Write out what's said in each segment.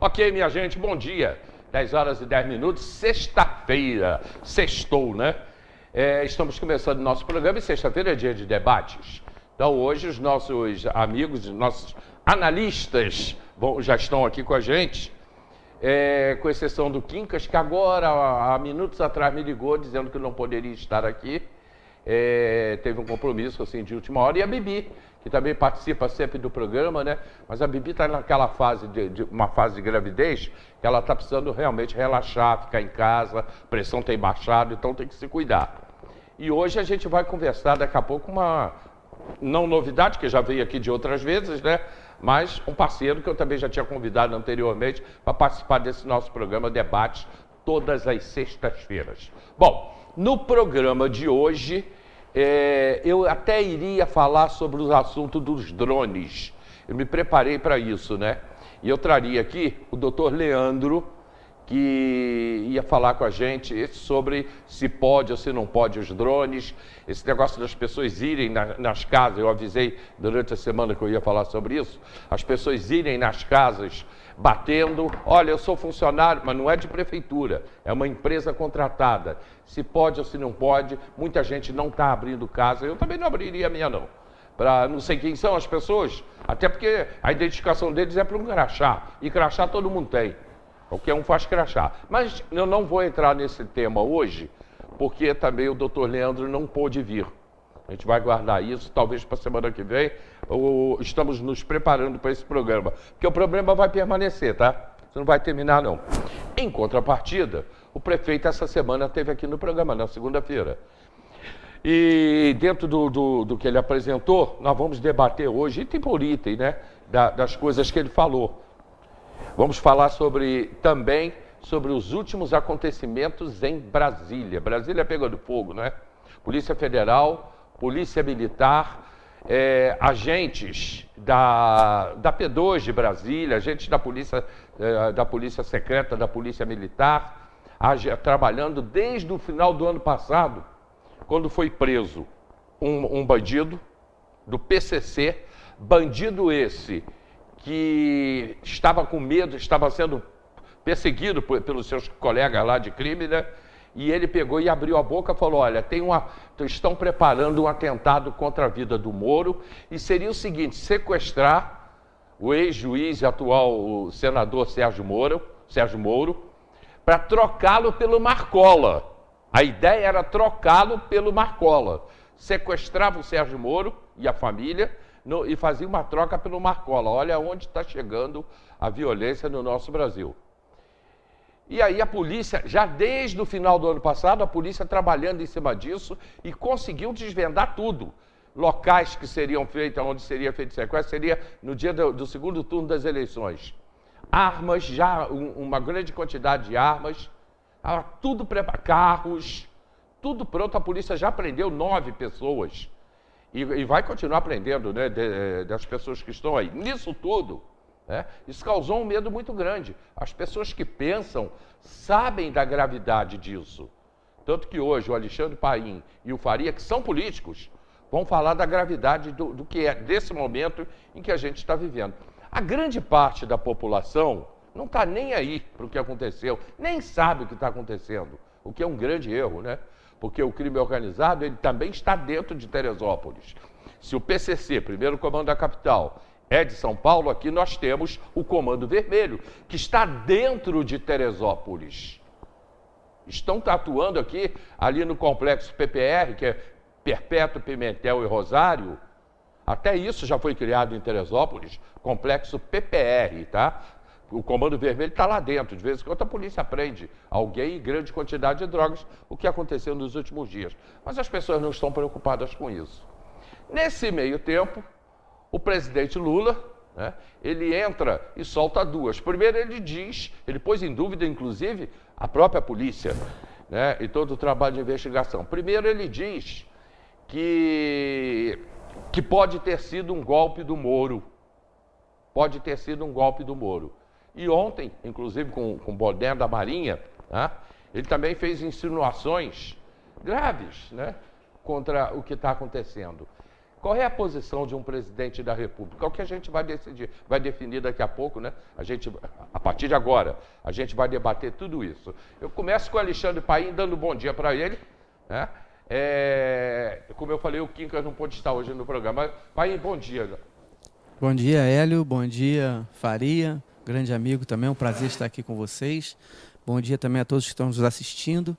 Ok, minha gente, bom dia. 10 horas e 10 minutos, sexta-feira. Sextou, né? Estamos começando nosso programa e sexta-feira é dia de debates. Então hoje os nossos amigos, os nossos analistas já estão aqui com a gente, com exceção do Quincas, que agora, há minutos atrás, me ligou dizendo que não poderia estar aqui. Teve um compromisso assim de última hora, e a Bibi, que também participa sempre do programa, né? Mas a Bibi está naquela fase uma fase de gravidez que ela está precisando realmente relaxar, ficar em casa, a pressão tem baixado, então tem que se cuidar. E hoje a gente vai conversar daqui a pouco uma não novidade, que já veio aqui de outras vezes, né? Mas um parceiro que eu também já tinha convidado anteriormente para participar desse nosso programa Debates todas as sextas-feiras. Bom, no programa de hoje eu até iria falar sobre o assunto dos drones. Eu me preparei para isso, né? E eu traria aqui o doutor Leandro, que ia falar com a gente sobre se pode ou se não pode os drones, esse negócio das pessoas irem nas casas. Eu avisei durante a semana que eu ia falar sobre isso, as pessoas irem nas casas batendo, olha, eu sou funcionário, mas não é de prefeitura, é uma empresa contratada, se pode ou se não pode. Muita gente não está abrindo casa, eu também não abriria a minha não, para não sei quem são as pessoas, até porque a identificação deles é para um crachá, e crachá todo mundo tem, qualquer um faz crachá. Mas eu não vou entrar nesse tema hoje, porque também o doutor Leandro não pôde vir. A gente vai guardar isso, talvez para a semana que vem. Estamos nos preparando para esse programa, porque o problema vai permanecer, tá? Você não vai terminar, não. Em contrapartida, o prefeito essa semana esteve aqui no programa, na segunda-feira. E dentro do que ele apresentou, nós vamos debater hoje, item por item, né? Das coisas que ele falou. Vamos falar também sobre os últimos acontecimentos em Brasília. Brasília pegando fogo, né? Polícia Federal, Polícia Militar, agentes da P2 de Brasília, agentes da Polícia Secreta, da Polícia Militar, trabalhando desde o final do ano passado, quando foi preso um bandido do PCC, bandido esse que estava com medo, estava sendo perseguido pelos seus colegas lá de crime, né? E ele pegou e abriu a boca e falou, olha, estão preparando um atentado contra a vida do Moro, e seria o seguinte, sequestrar o ex-juiz e atual senador Sérgio Moro, para trocá-lo pelo Marcola. A ideia era trocá-lo pelo Marcola. Sequestrava o Sérgio Moro e a família e fazia uma troca pelo Marcola. Olha onde está chegando a violência no nosso Brasil. E aí a polícia, já desde o final do ano passado, a polícia trabalhando em cima disso e conseguiu desvendar tudo. Locais que seriam feitos, onde seria feito sequestro, seria no dia do segundo turno das eleições. Armas, já uma grande quantidade de armas, tudo preparado, carros, tudo pronto. A polícia já prendeu 9 pessoas e vai continuar prendendo, né, das pessoas que estão aí. Nisso tudo, isso causou um medo muito grande. As pessoas que pensam sabem da gravidade disso. Tanto que hoje o Alexandre Paim e o Faria, que são políticos, vão falar da gravidade do que é desse momento em que a gente está vivendo. A grande parte da população não está nem aí para o que aconteceu, nem sabe o que está acontecendo, o que é um grande erro, né? Porque o crime organizado, ele também está dentro de Teresópolis. Se o PCC, primeiro comando da capital, é de São Paulo, aqui nós temos o Comando Vermelho, que está dentro de Teresópolis. Estão atuando aqui, ali no complexo PPR, que é Perpétuo, Pimentel e Rosário. Até isso já foi criado em Teresópolis, complexo PPR, tá? O Comando Vermelho está lá dentro. De vez em quando a polícia prende alguém em grande quantidade de drogas, o que aconteceu nos últimos dias. Mas as pessoas não estão preocupadas com isso. Nesse meio tempo, o presidente Lula, né, ele entra e solta duas. Primeiro ele pôs em dúvida, inclusive, a própria polícia, né, e todo o trabalho de investigação. Primeiro ele diz que pode ter sido um golpe do Moro. Pode ter sido um golpe do Moro. E ontem, inclusive com o boné da Marinha, né, ele também fez insinuações graves, né, contra o que está acontecendo. Qual é a posição de um presidente da República? É o que a gente vai decidir, vai definir daqui a pouco, né? A partir de agora, a gente vai debater tudo isso. Eu começo com o Alexandre Paim, dando bom dia para ele, né? Como eu falei, o Quincas não pôde estar hoje no programa. Paim, bom dia. Bom dia, Hélio. Bom dia, Faria. Grande amigo também, é um prazer estar aqui com vocês. Bom dia também a todos que estão nos assistindo.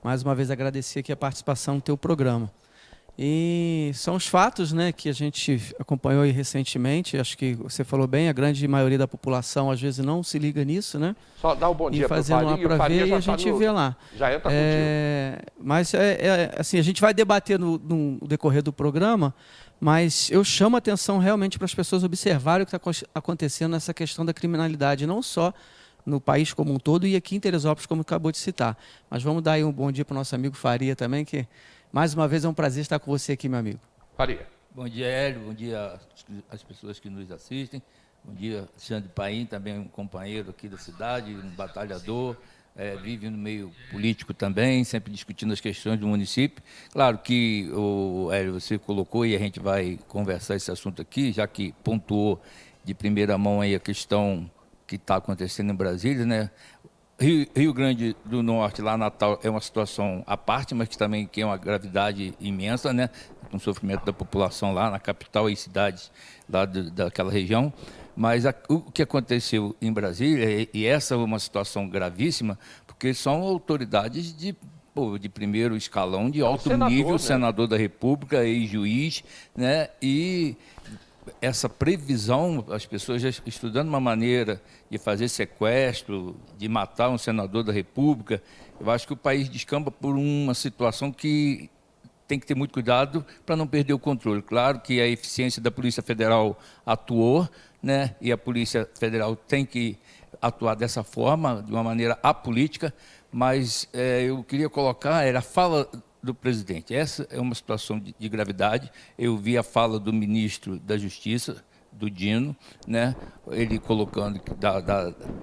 Mais uma vez agradecer aqui a participação no teu programa. E são os fatos, né, que a gente acompanhou aí recentemente. Acho que você falou bem, a grande maioria da população às vezes não se liga nisso, né? Só dá o bom dia para o Faria. Fazendo lá para ver e a gente vê lá. Já entra contigo. Mas assim, a gente vai debater no decorrer do programa, mas eu chamo a atenção realmente para as pessoas observarem o que está acontecendo nessa questão da criminalidade, não só no país como um todo e aqui em Teresópolis, como acabou de citar. Mas vamos dar aí um bom dia para o nosso amigo Faria também, que mais uma vez é um prazer estar com você aqui, meu amigo. Faria. Bom dia, Hélio. Bom dia às pessoas que nos assistem. Bom dia, Alexandre Paim, também um companheiro aqui da cidade, um batalhador, vive no meio político também, sempre discutindo as questões do município. Claro que, Hélio, você colocou e a gente vai conversar esse assunto aqui, já que pontuou de primeira mão aí a questão que está acontecendo em Brasília, né? Rio Grande do Norte, lá Natal, é uma situação à parte, mas que também tem uma gravidade imensa, né? Com o sofrimento da população lá na capital e cidades lá daquela região. Mas o que aconteceu em Brasília, e essa é uma situação gravíssima, porque são autoridades de primeiro escalão, de alto nível, né? Senador da República, ex-juiz, né? E essa previsão, as pessoas já estudando uma maneira de fazer sequestro, de matar um senador da República, eu acho que o país descamba por uma situação que tem que ter muito cuidado para não perder o controle. Claro que a eficiência da Polícia Federal atuou, né? E a Polícia Federal tem que atuar dessa forma, de uma maneira apolítica, mas eu queria colocar, era a fala do presidente. Essa é uma situação de gravidade. Eu vi a fala do ministro da Justiça, do Dino, né? Ele colocando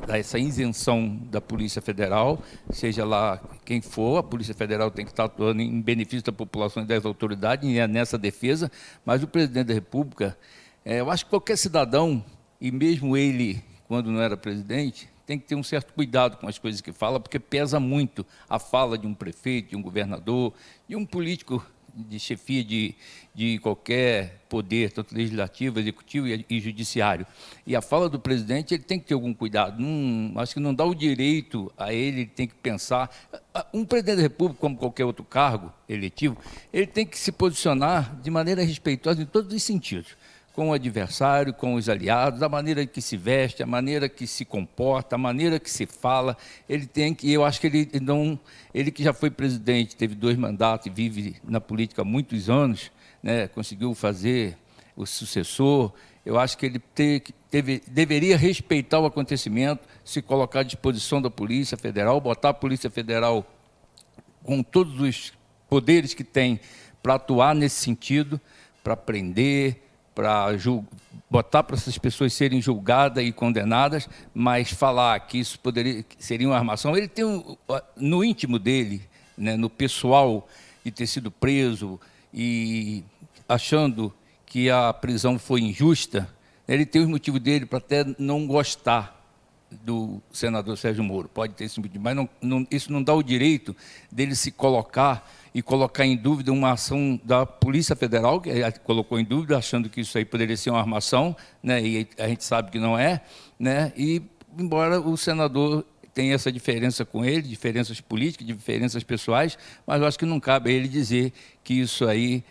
essa isenção da Polícia Federal, seja lá quem for, a Polícia Federal tem que estar atuando em benefício da população e das autoridades, e é nessa defesa, mas o presidente da República, eu acho que qualquer cidadão, e mesmo ele, quando não era presidente, tem que ter um certo cuidado com as coisas que fala, porque pesa muito a fala de um prefeito, de um governador, de um político de chefia de qualquer poder, tanto legislativo, executivo e judiciário. E a fala do presidente, ele tem que ter algum cuidado. Acho que não dá o direito a ele tem que pensar. Um presidente da República, como qualquer outro cargo eletivo, ele tem que se posicionar de maneira respeitosa em todos os sentidos, com o adversário, com os aliados, a maneira que se veste, a maneira que se comporta, a maneira que se fala. Ele tem que, eu acho que ele que já foi presidente, teve 2 mandatos e vive na política há muitos anos, né, conseguiu fazer o sucessor. Eu acho que ele deveria respeitar o acontecimento, se colocar à disposição da Polícia Federal, botar a Polícia Federal com todos os poderes que tem para atuar nesse sentido, para prender, para botar para essas pessoas serem julgadas e condenadas, mas falar que isso seria uma armação. Ele tem no íntimo dele, né, no pessoal, de ter sido preso e achando que a prisão foi injusta, ele tem os motivos dele para até não gostar do senador Sérgio Moro. Pode ter esse motivo, mas isso não dá o direito dele se colocar e colocar em dúvida uma ação da Polícia Federal, que colocou em dúvida, achando que isso aí poderia ser uma armação, né, e a gente sabe que não é, né, e embora o senador tenha essa diferença com ele, diferenças políticas, diferenças pessoais, mas eu acho que não cabe a ele dizer que isso aí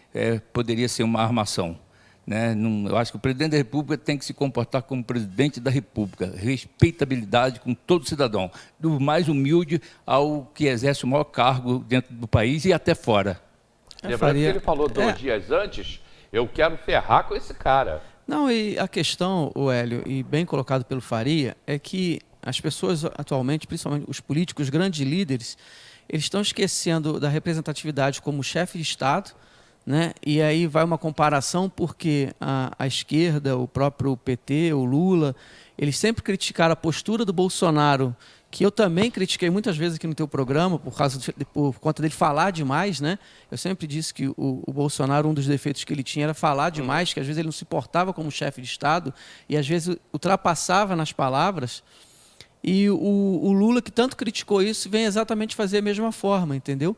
poderia ser uma armação. Né? Eu acho que o presidente da República tem que se comportar como presidente da República, respeitabilidade com todo cidadão, do mais humilde ao que exerce o maior cargo dentro do país e até fora. Lembrando que ele falou 2 dias antes, eu quero ferrar com esse cara. Não, e a questão, o Hélio, e bem colocado pelo Faria, é que as pessoas atualmente, principalmente os políticos, grandes líderes, eles estão esquecendo da representatividade como chefe de Estado, né? E aí vai uma comparação porque a esquerda, o próprio PT, o Lula, eles sempre criticaram a postura do Bolsonaro que eu também critiquei muitas vezes aqui no teu programa, por conta dele falar demais, né? Eu sempre disse que o Bolsonaro, um dos defeitos que ele tinha era falar demais, que às vezes ele não se portava como chefe de Estado e às vezes ultrapassava nas palavras. E o Lula, que tanto criticou isso, vem exatamente fazer a mesma forma, entendeu?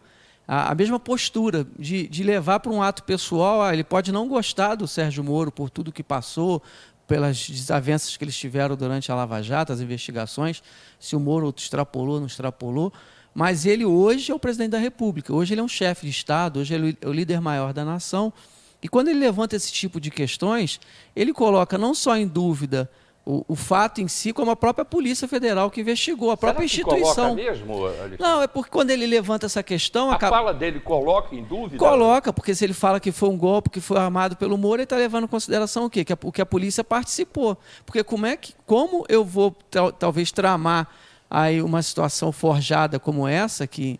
A mesma postura de levar para um ato pessoal. Ele pode não gostar do Sérgio Moro por tudo que passou, pelas desavenças que eles tiveram durante a Lava Jato, as investigações, se o Moro extrapolou ou não extrapolou, mas ele hoje é o presidente da República, hoje ele é um chefe de Estado, hoje ele é o líder maior da nação, e quando ele levanta esse tipo de questões, ele coloca não só em dúvida o fato em si, como a própria Polícia Federal que investigou, a própria instituição. Coloca mesmo, Alexandre? Não, é porque quando ele levanta essa questão... A fala dele coloca em dúvida? Coloca, porque se ele fala que foi um golpe, que foi armado pelo Moro, ele está levando em consideração o quê? Que a polícia participou. Porque como eu vou talvez tramar aí uma situação forjada como essa, que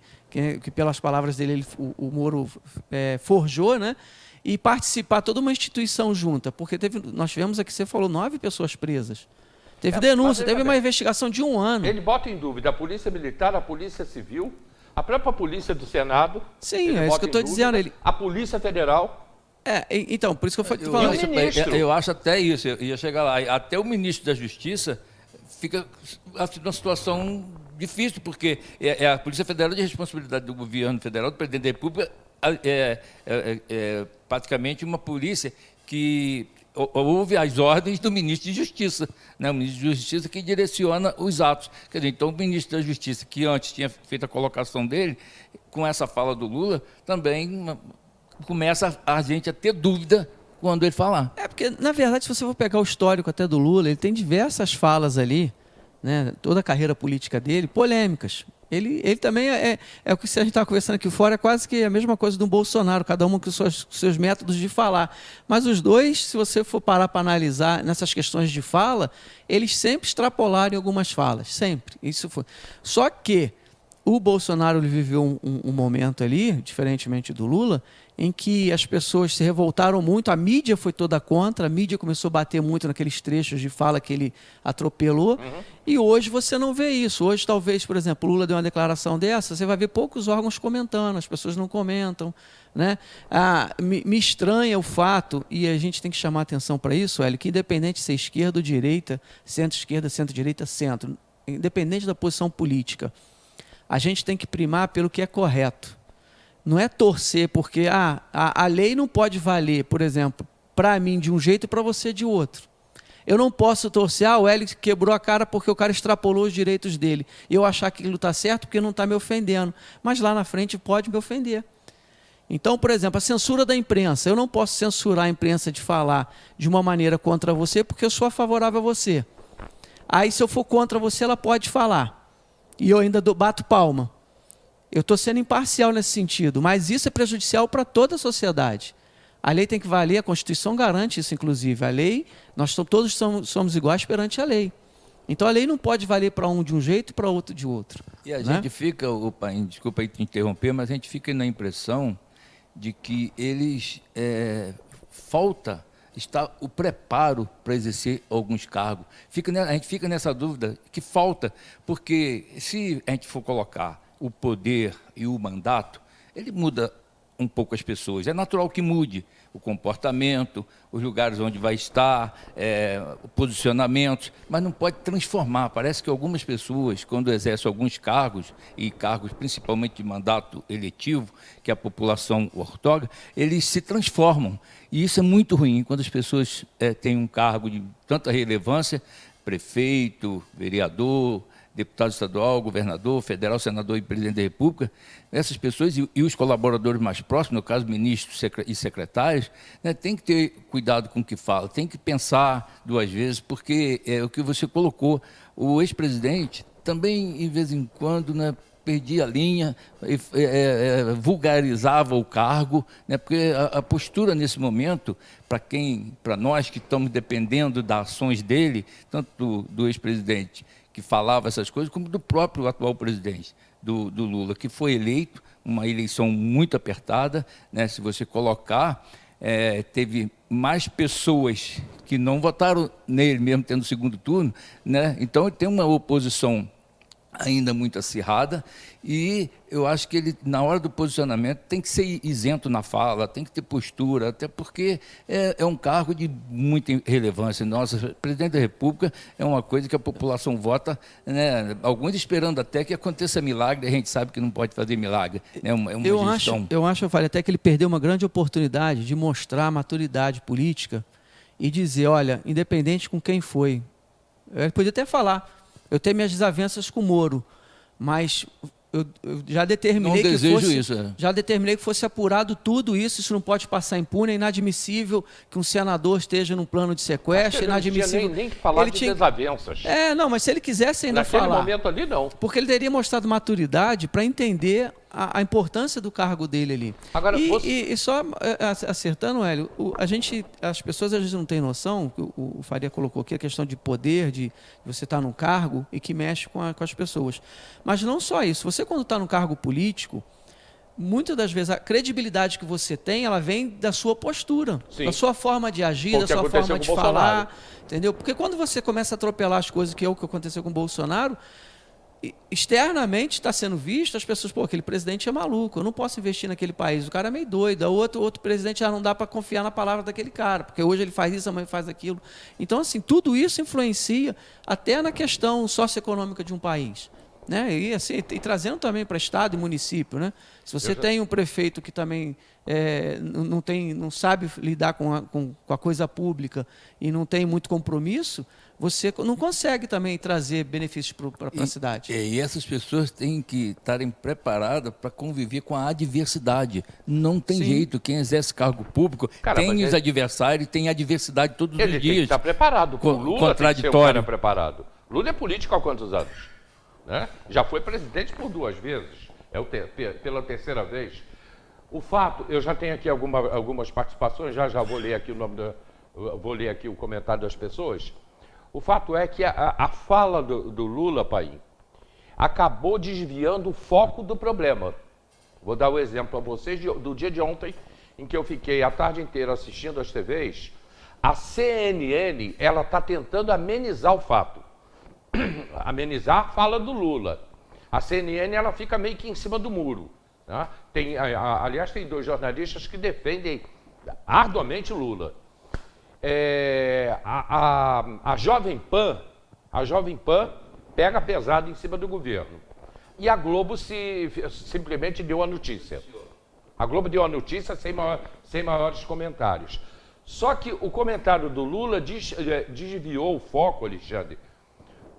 pelas palavras dele o Moro forjou, né? E participar toda uma instituição junta, porque nós tivemos aqui, você falou, 9 pessoas presas. Teve denúncia, teve uma investigação de 1 ano. Ele bota em dúvida a Polícia Militar, a Polícia Civil, a própria Polícia do Senado. Sim, é isso que eu estou dizendo. A Polícia Federal. Então, por isso que eu estou falando. Eu acho até isso, eu ia chegar lá. Até o ministro da Justiça fica numa situação difícil, porque a Polícia Federal é de responsabilidade do governo federal, do presidente da República, praticamente uma polícia que ouve as ordens do ministro de Justiça, né? O ministro de Justiça que direciona os atos. Quer dizer, então o ministro da Justiça, que antes tinha feito a colocação dele, com essa fala do Lula, também começa a gente a ter dúvida quando ele falar. Porque, na verdade, se você for pegar o histórico até do Lula, ele tem diversas falas ali, né? Toda a carreira política dele, polêmicas. Ele também é o que a gente está conversando aqui fora, é quase que a mesma coisa do Bolsonaro, cada um com os seus métodos de falar. Mas os dois, se você for parar para analisar nessas questões de fala, eles sempre extrapolaram em algumas falas, sempre. Isso foi. Só que o Bolsonaro viveu um momento ali, diferentemente do Lula, em que as pessoas se revoltaram muito, a mídia foi toda contra, a mídia começou a bater muito naqueles trechos de fala que ele atropelou, e hoje você não vê isso. Hoje, talvez, por exemplo, o Lula deu uma declaração dessa, você vai ver poucos órgãos comentando, as pessoas não comentam, né? Me estranha o fato, e a gente tem que chamar atenção para isso, Hélio, que independente de ser esquerda ou direita, centro-esquerda, centro-direita, centro, independente da posição política, a gente tem que primar pelo que é correto. Não é torcer porque a lei não pode valer, por exemplo, para mim de um jeito e para você de outro. Eu não posso torcer, o Hélio quebrou a cara porque o cara extrapolou os direitos dele. E eu achar que aquilo está certo porque não está me ofendendo. Mas lá na frente pode me ofender. Então, por exemplo, a censura da imprensa. Eu não posso censurar a imprensa de falar de uma maneira contra você porque eu sou favorável a você. Aí, se eu for contra você, ela pode falar. E eu ainda bato palma. Eu estou sendo imparcial nesse sentido, mas isso é prejudicial para toda a sociedade. A lei tem que valer, a Constituição garante isso, inclusive. A lei, todos somos iguais perante a lei. Então, a lei não pode valer para um de um jeito e para outro de outro. E a gente fica, desculpa aí te interromper, mas a gente fica na impressão de que está o preparo para exercer alguns cargos. A gente fica nessa dúvida que falta, porque se a gente for colocar o poder e o mandato, ele muda um pouco as pessoas. É natural que mude o comportamento, os lugares onde vai estar, o posicionamento, mas não pode transformar. Parece que algumas pessoas, quando exercem alguns cargos, e cargos principalmente de mandato eletivo, que a população outorga, eles se transformam. E isso é muito ruim, quando as pessoas têm um cargo de tanta relevância, prefeito, vereador, deputado estadual, governador, federal, senador e presidente da República, essas pessoas e os colaboradores mais próximos, no caso, ministros e secretários, né, tem que ter cuidado com o que fala, tem que pensar 2 vezes, porque é o que você colocou, o ex-presidente também, em vez em quando, né, perdia a linha, vulgarizava o cargo, né, porque a postura nesse momento, para nós que estamos dependendo das ações dele, tanto do ex-presidente, que falava essas coisas, como do próprio atual presidente, do Lula, que foi eleito, uma eleição muito apertada, né? Se você colocar, teve mais pessoas que não votaram nele, mesmo tendo segundo turno, né? Então, tem uma oposição ainda muito acirrada, e eu acho que ele, na hora do posicionamento, tem que ser isento na fala, tem que ter postura, até porque é um cargo de muita relevância. Nossa, presidente da República é uma coisa que a população vota, né, alguns esperando até que aconteça milagre, a gente sabe que não pode fazer milagre. Né, é uma gestão... eu acho, até que ele perdeu uma grande oportunidade de mostrar a maturidade política e dizer, olha, independente com quem foi, ele podia até falar, eu tenho minhas desavenças com o Moro, mas eu já determinei já determinei que fosse apurado tudo isso. Isso não pode passar impune. É inadmissível que um senador esteja num plano de sequestro. Inadmissível. Não tinha nem que falar de desavenças. Não, mas se ele quisesse ainda naquele falar. Momento ali, não. Porque ele teria mostrado maturidade para entender a importância do cargo dele ali. Agora, e só acertando, Hélio, as pessoas às vezes não têm noção, o Faria colocou aqui, a questão de poder, de você estar num cargo e que mexe com as pessoas. Mas não só isso. Você, quando está num cargo político, muitas das vezes a credibilidade que você tem, ela vem da sua postura, da sua forma de agir, da sua forma de falar, entendeu? Porque quando você começa a atropelar as coisas, que é o que aconteceu com o Bolsonaro, externamente está sendo visto, as pessoas, aquele presidente é maluco, eu não posso investir naquele país, o cara é meio doido, outro presidente já não dá para confiar na palavra daquele cara, porque hoje ele faz isso, amanhã faz aquilo. Então, assim, tudo isso influencia até na questão socioeconômica de um país. Né? E, assim, e trazendo também para estado e município, né? Se você tem um prefeito que também não sabe lidar com a coisa pública e não tem muito compromisso, você não consegue também trazer benefícios para a cidade. E essas pessoas têm que estarem preparadas para conviver com a adversidade. Não tem jeito. Quem exerce cargo público tem os adversários, tem adversidade todos os dias. Ele tem que estar preparado. Com o Lula tem que ser um cara preparado. Lula é político há quantos anos? Né? Já foi presidente por 2 vezes, pela terceira vez. O fato, eu já tenho aqui algumas participações, já vou ler aqui vou ler aqui o comentário das pessoas. O fato é que a fala do Lula, Paim, acabou desviando o foco do problema. Vou dar o exemplo a vocês do dia de ontem, em que eu fiquei a tarde inteira assistindo às TVs. A CNN, ela está tentando amenizar o fato. Amenizar a fala do Lula. A CNN, ela fica meio que em cima do muro. Né? Aliás, tem 2 jornalistas que defendem arduamente o Lula. A Jovem Pan pega pesado em cima do governo. E a Globo simplesmente deu a notícia. A Globo deu a notícia sem maiores comentários. Só que o comentário do Lula desviou o foco, Alexandre,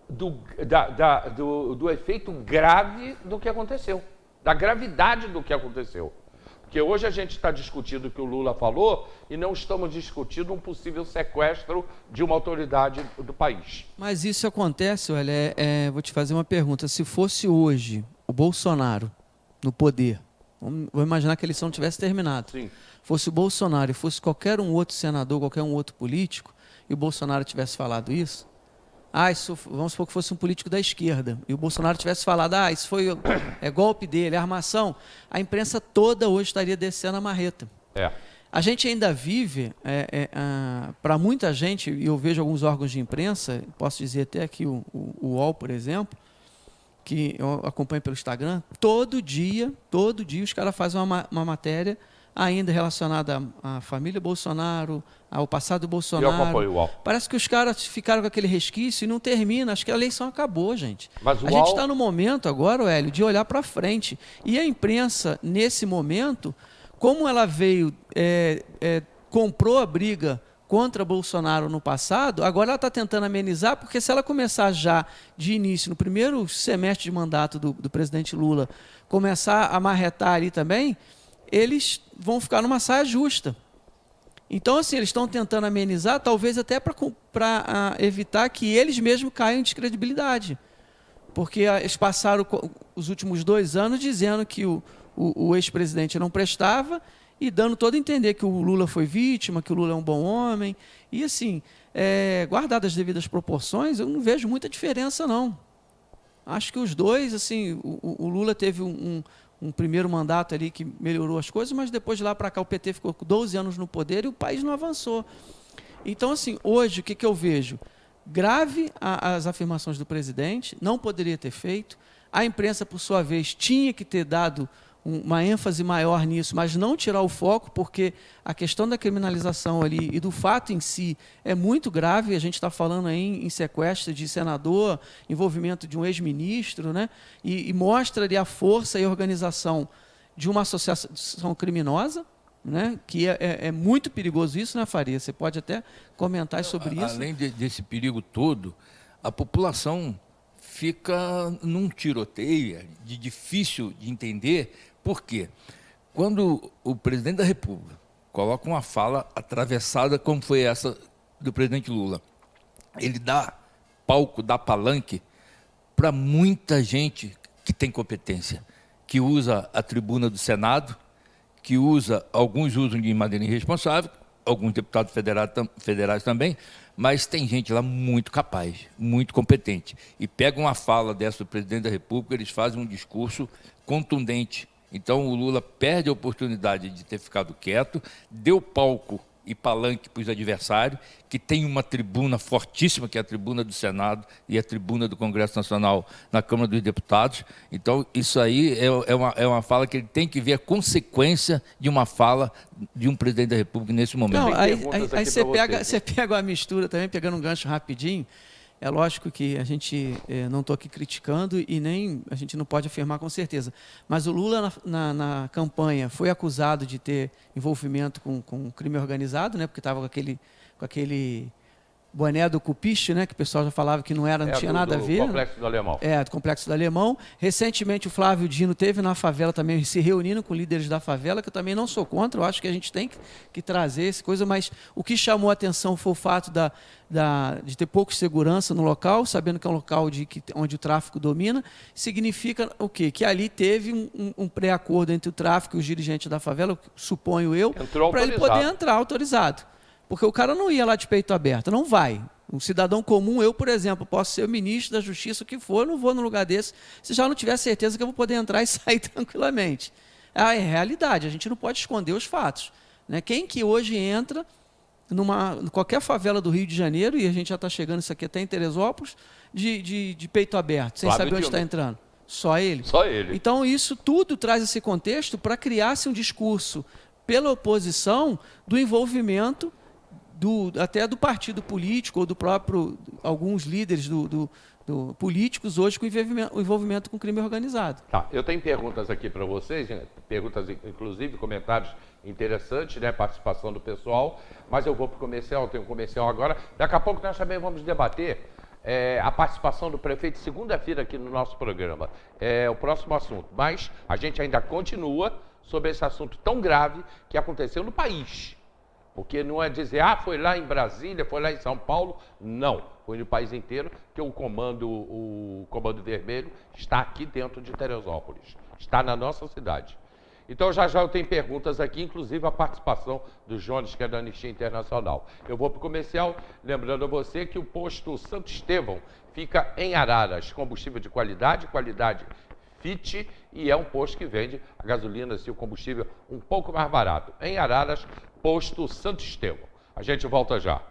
do efeito grave do que aconteceu, da gravidade do que aconteceu. Porque hoje a gente está discutindo o que o Lula falou e não estamos discutindo um possível sequestro de uma autoridade do país. Mas isso acontece, olha, vou te fazer uma pergunta. Se fosse hoje o Bolsonaro no poder, vamos imaginar que a eleição tivesse terminado. Sim. Fosse o Bolsonaro e fosse qualquer um outro senador, qualquer um outro político, e o Bolsonaro tivesse falado isso, vamos supor que fosse um político da esquerda, e o Bolsonaro tivesse falado, isso foi golpe dele, armação, a imprensa toda hoje estaria descendo a marreta. A gente ainda vive, para muita gente, e eu vejo alguns órgãos de imprensa, posso dizer até aqui o UOL, por exemplo, que eu acompanho pelo Instagram, todo dia os caras fazem uma matéria ainda relacionada à família Bolsonaro, ao passado do Bolsonaro. Parece que os caras ficaram com aquele resquício e não termina. Acho que a eleição acabou, gente. Mas a gente está no momento agora, Hélio, de olhar para frente. E a imprensa, nesse momento, como ela veio, comprou a briga contra Bolsonaro no passado, agora ela está tentando amenizar, porque se ela começar já de início, no primeiro semestre de mandato do presidente Lula, começar a marretar ali também, eles vão ficar numa saia justa. Então, assim, eles estão tentando amenizar, talvez até para evitar que eles mesmos caiam em descredibilidade. Porque eles passaram os últimos 2 anos dizendo que o ex-presidente não prestava e dando todo a entender que o Lula foi vítima, que o Lula é um bom homem. E, assim, guardadas as devidas proporções, eu não vejo muita diferença, não. Acho que os dois, assim, o Lula teve um primeiro mandato ali que melhorou as coisas, mas depois de lá para cá o PT ficou com 12 anos no poder e o país não avançou. Então, assim, hoje o que eu vejo? grave as afirmações do presidente, não poderia ter feito. A imprensa, por sua vez, tinha que ter dado uma ênfase maior nisso, mas não tirar o foco, porque a questão da criminalização ali e do fato em si é muito grave. A gente está falando aí em sequestro de senador, envolvimento de um ex-ministro, né? E mostra ali a força e organização de uma associação criminosa, né? Que é muito perigoso isso, né, Faria? Você pode até comentar sobre isso. Além desse perigo todo, a população fica num tiroteio de difícil de entender. Por quê? Quando o presidente da República coloca uma fala atravessada, como foi essa do presidente Lula, ele dá palco, dá palanque para muita gente que tem competência, que usa a tribuna do Senado, que alguns usam de maneira irresponsável, alguns deputados federais também, mas tem gente lá muito capaz, muito competente. E pega uma fala dessa do presidente da República, eles fazem um discurso contundente. Então, o Lula perde a oportunidade de ter ficado quieto, deu palco e palanque para os adversários, que tem uma tribuna fortíssima, que é a tribuna do Senado e a tribuna do Congresso Nacional na Câmara dos Deputados. Então, isso aí é uma fala que ele tem que ver a consequência de uma fala de um presidente da República nesse momento. Não, aí você pega a mistura também, pegando um gancho rapidinho. É lógico que a gente não estou aqui criticando e nem a gente não pode afirmar com certeza. Mas o Lula, na campanha, foi acusado de ter envolvimento com crime organizado, né? Porque estava com aquele boné do Cupiche, né? Que o pessoal já falava que não tinha nada a ver. Complexo do Alemão. Do Complexo do Alemão. Recentemente, o Flávio Dino teve na favela também, se reunindo com líderes da favela, que eu também não sou contra, eu acho que a gente tem que trazer essa coisa, mas o que chamou a atenção foi o fato de ter pouca segurança no local, sabendo que é um local onde o tráfico domina. Significa o quê? Que ali teve um pré-acordo entre o tráfico e os dirigentes da favela, suponho eu, para ele poder entrar autorizado. Porque o cara não ia lá de peito aberto, não vai. Um cidadão comum, eu, por exemplo, posso ser o ministro da Justiça, o que for, eu não vou num lugar desse, se já não tiver certeza que eu vou poder entrar e sair tranquilamente. É realidade, a gente não pode esconder os fatos. Né? Quem que hoje entra em qualquer favela do Rio de Janeiro, e a gente já está chegando isso aqui até em Teresópolis, de peito aberto, sem saber onde está entrando? Só ele? Só ele. Então, isso tudo traz esse contexto para criar-se um discurso pela oposição do envolvimento até do partido político ou do próprio alguns líderes políticos hoje com envolvimento com crime organizado. Tá, eu tenho perguntas aqui para vocês, perguntas inclusive, comentários interessantes, né, participação do pessoal, mas eu vou para o comercial, tenho um comercial agora. Daqui a pouco nós também vamos debater a participação do prefeito segunda-feira aqui no nosso programa. É o próximo assunto, mas a gente ainda continua sobre esse assunto tão grave que aconteceu no país. Porque não é dizer, foi lá em Brasília, foi lá em São Paulo. Não, foi no país inteiro, que o Comando Vermelho está aqui dentro de Teresópolis. Está na nossa cidade. Então, já eu tenho perguntas aqui, inclusive a participação do Jones, que é da Anistia Internacional. Eu vou para o comercial, lembrando a você que o posto Santo Estevão fica em Araras. Combustível de qualidade Fit, e é um posto que vende a gasolina e o combustível um pouco mais barato. Em Araras, posto Santo Estevão. A gente volta já.